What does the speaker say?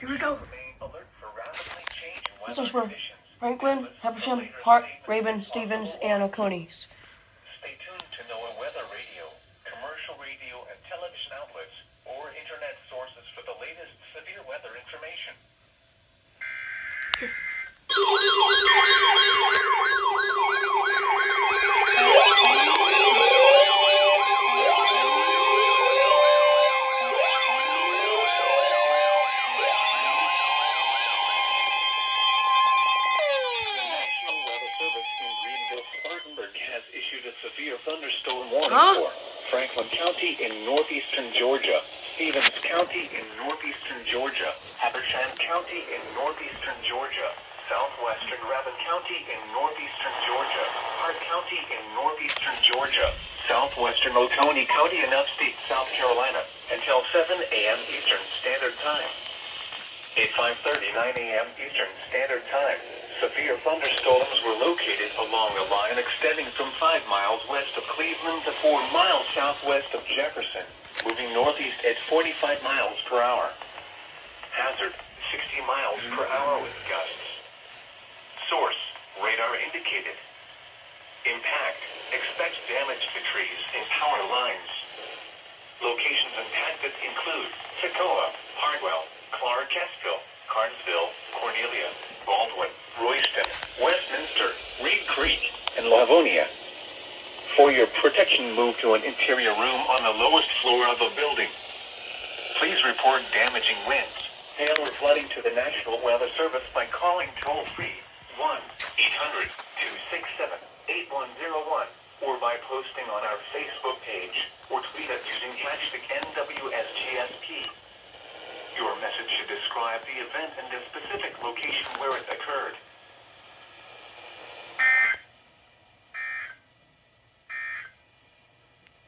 Here we go. Remain alert for rapidly changing This weather is for conditions. Franklin, Habersham, Hart, Raven, Stevens, and Oconee. Stay tuned to NOAA weather radio, commercial radio and television outlets, or internet sources for the latest severe weather information. Has issued a severe thunderstorm warning for Franklin County in northeastern Georgia, Stevens County in northeastern Georgia, Habersham County in northeastern Georgia, southwestern Rabun County in northeastern Georgia, Hart County in northeastern Georgia, southwestern Oconee County in upstate South Carolina until 7 a.m. Eastern Standard Time. At 5:39 a.m. Eastern Standard Time, severe thunderstorms were located along a line extending from 5 miles west of Cleveland to 4 miles southwest of Jefferson, moving northeast at 45 miles per hour. Hazard, 60 miles per hour with gusts. Source, radar indicated. Impact, expect damage to trees and power lines. Locations impacted include Toccoa, Hardwell, Clark-Estville, Carnesville, Cornelia, Baldwin, Royston, Westminster, Reed Creek, and Livonia. For your protection, move to an interior room on the lowest floor of a building. Please report damaging winds, hail, or flooding to the National Weather Service by calling toll-free 1-800-267-8101 or by posting on our Facebook page or tweet us using hashtag NWSGSP. Your message should describe the event and the specific location where it occurred.